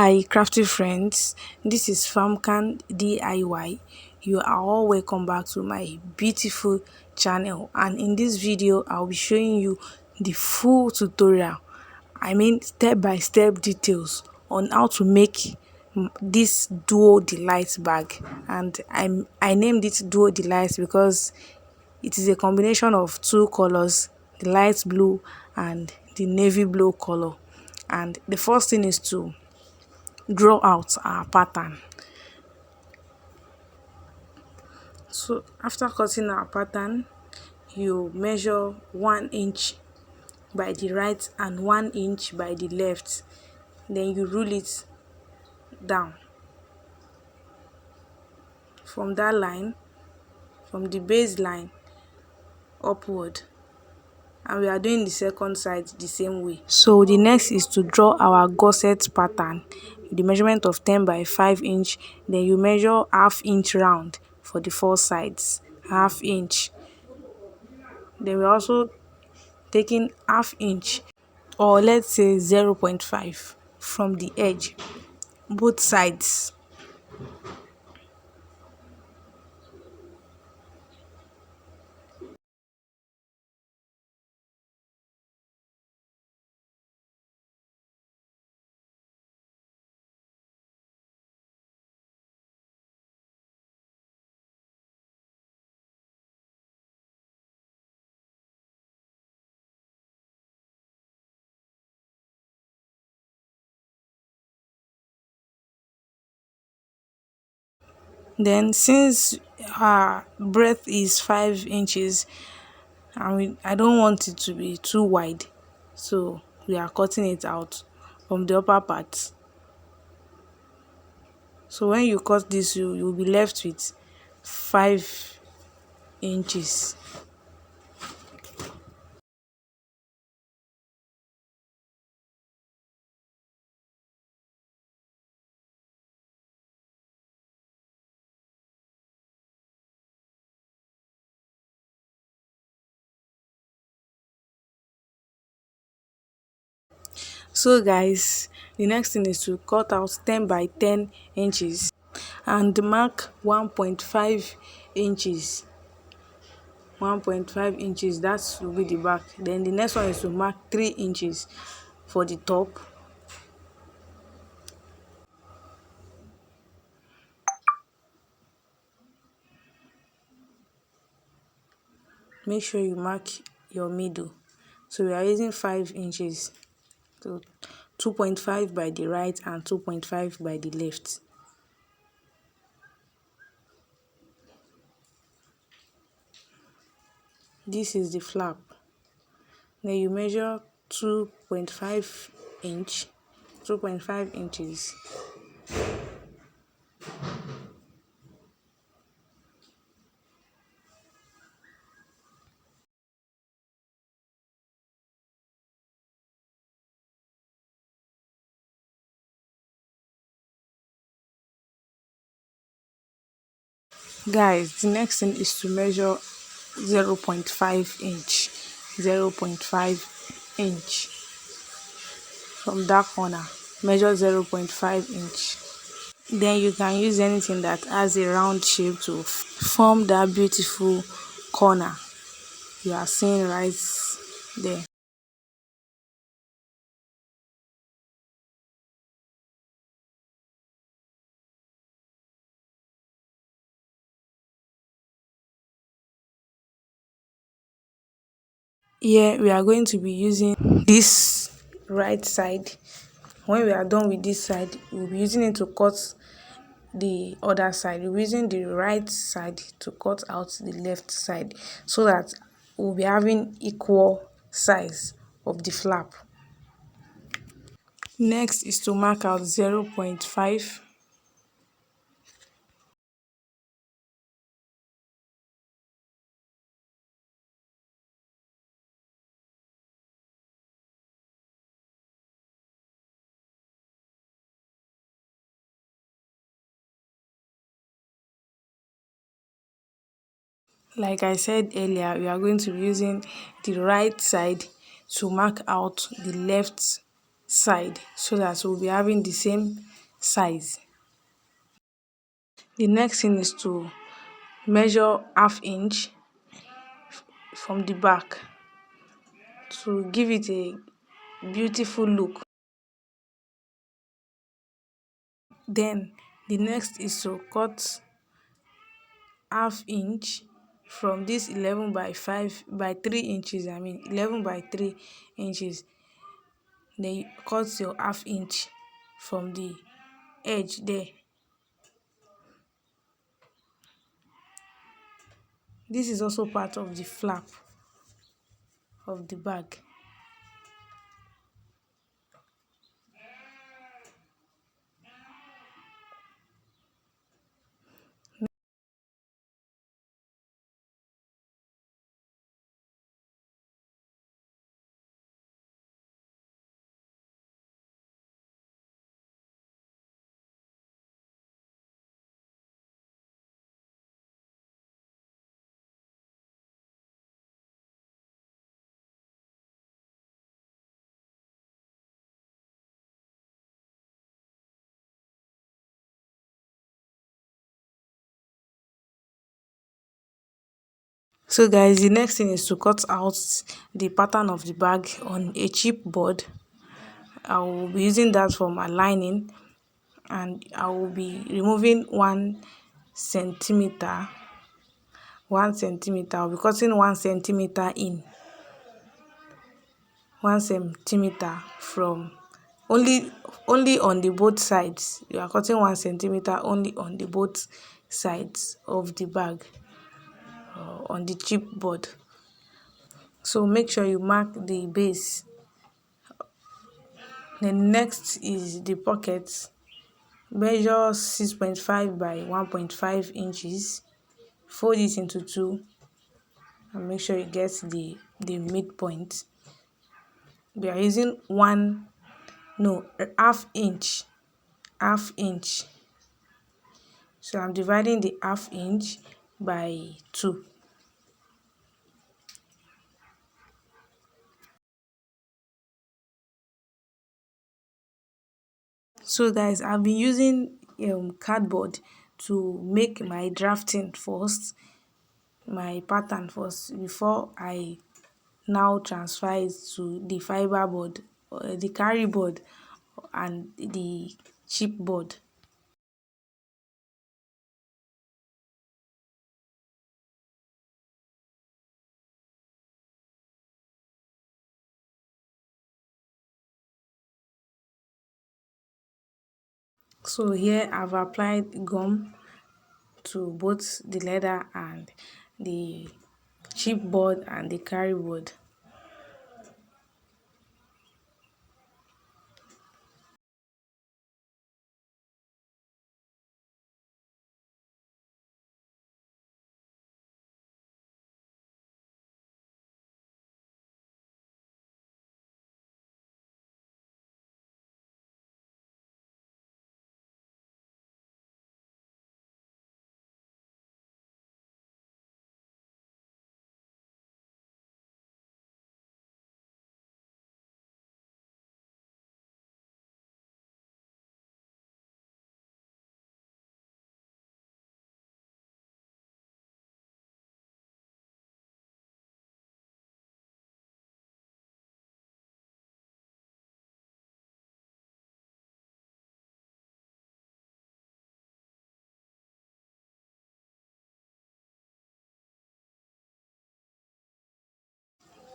Hi, crafty friends. This is Farmcan DIY. You are all welcome back to my beautiful channel. And in this video, I'll be showing you the full tutorial. I mean, step by step details on how to make this Duo Delight bag. And I named it Duo Delight because it is a combination of two colors, the light blue and the navy blue color. And the first thing is to draw out our pattern. So after cutting our pattern, you measure 1 inch by the right and 1 inch by the left, then you rule it down from that line, from the baseline upward, and we are doing the second side the same way. So the next is to draw our gusset pattern, the measurement of 10 by 5 inch, then you measure ½ inch round for the four sides, ½ inch. Then we're also taking ½ inch, or let's say 0.5 from the edge, both sides. Then since our breadth is 5 inches and I don't want it to be too wide, so we are cutting it out from the upper part. So when you cut this, you'll be left with 5 inches. So guys, the next thing is to cut out 10 by 10 inches and mark 1.5 inches. 1.5 inches, that will be the back. Then the next one is to mark 3 inches for the top. Make sure you mark your middle. So we are using 5 inches. So 2.5 by the right and 2.5 by the left. This is the flap. Then you measure 2.5 inch, 2.5 inches. Guys, the next thing is to measure 0.5 inch, 0.5 inch from that corner. Measure 0.5 inch. Then you can use anything that has a round shape to form that beautiful corner you are seeing right there. Here we are going to be using this right side. When we are done with this side, we'll be using it to cut the other side. We're using the right side to cut out the left side so that we'll be having equal size of the flap. Next is to mark out 0.5. Like I said earlier, we are going to be using the right side to mark out the left side so that we'll be having the same size. The next thing is to measure half inch from the back to give it a beautiful look. Then the next is to cut half inch from this 11 by 5 by 3 inches, 11 by 3 inches. Then you cut your half inch from the edge there. This is also part of the flap of the bag. So guys, the next thing is to cut out the pattern of the bag on a chipboard. I will be using that for my lining, and I will be removing 1 centimeter. 1 centimeter. I'll be cutting 1 centimeter in. 1 centimeter from only on the both sides. You are cutting 1 centimeter only on the both sides of the bag, on the chipboard. So make sure you mark the base. Then next is the pocket. Measure 6.5 by 1.5 inches. Fold it into two and make sure you get the midpoint. We are using half inch. Half inch. So I'm dividing the half inch by 2. So guys, I've been using cardboard to make my drafting first, my pattern first, before I now transfer it to the fiber board, the carry board and the chipboard. So here I've applied gum to both the leather and the chipboard and the carry board.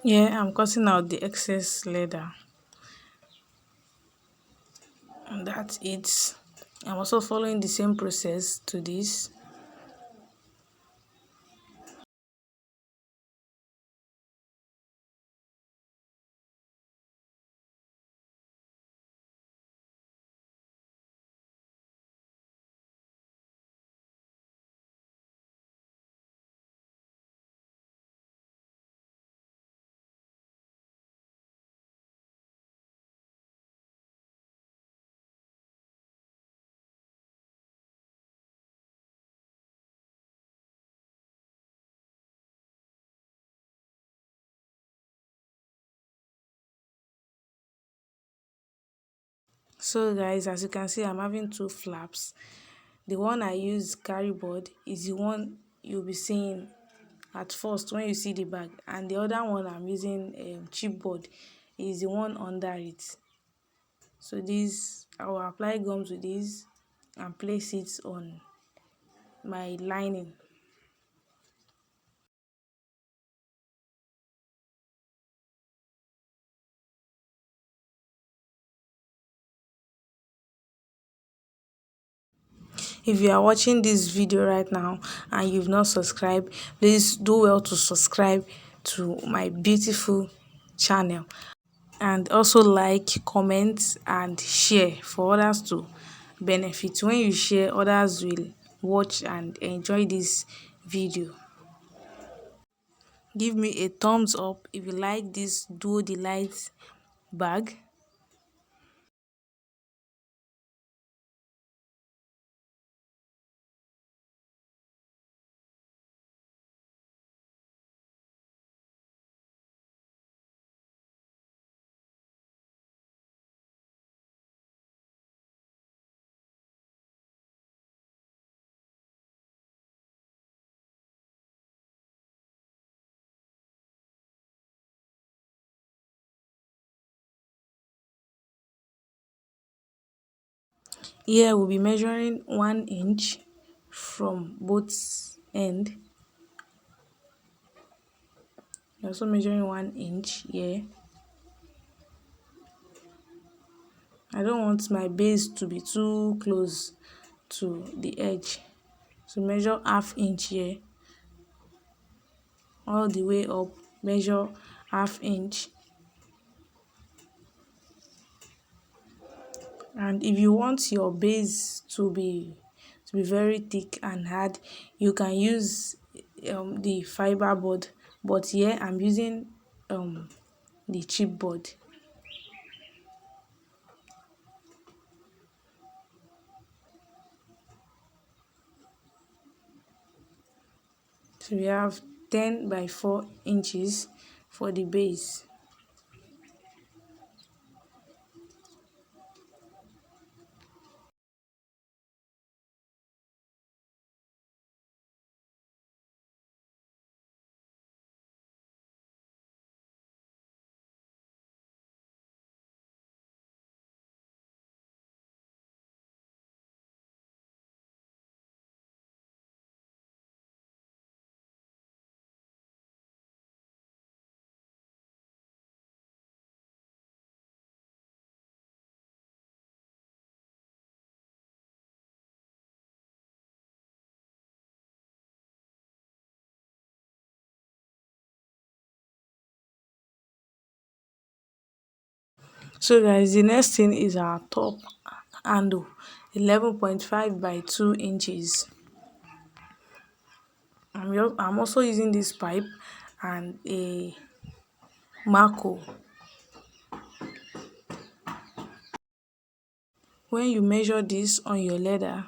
Yeah, I'm cutting out the excess leather, and that's it. I'm also following the same process to this. So guys, as you can see, I'm having two flaps. The one I use carry board is the one you'll be seeing at first when you see the bag, and the other one I'm using chipboard is the one under it. So this, I will apply gum to this and place it on my lining. If you are watching this video right now and you've not subscribed, please do well to subscribe to my beautiful channel, and also like, comment and share for others to benefit. When you share, others will watch and enjoy this video. Give me a thumbs up if you like this Duo Delight bag. Here we'll be measuring 1 inch from both end. You're also measuring 1 inch here. I don't want my base to be too close to the edge. So measure ½ inch here. All the way up, measure ½ inch. And if you want your base to be very thick and hard, you can use the fiber board, but here I'm using the chipboard. So we have 10 by 4 inches for the base. So guys, the next thing is our top handle, 11.5 by 2 inches. I'm also using this pipe and a marco. When you measure this on your leather,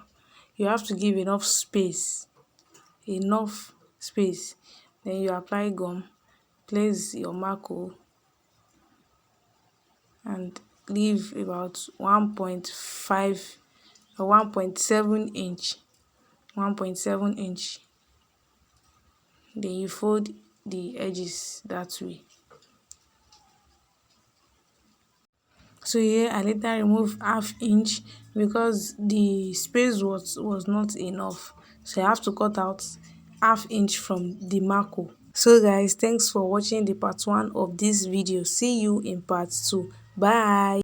you have to give enough space. Then you apply gum, place your marco and leave about 1.5 or 1.7 inch. Then you fold the edges that way. So here I later remove ½ inch because the space was not enough, so I have to cut out ½ inch from the marco. So guys, thanks for watching the part 1 of this video. See you in part 2. Bye.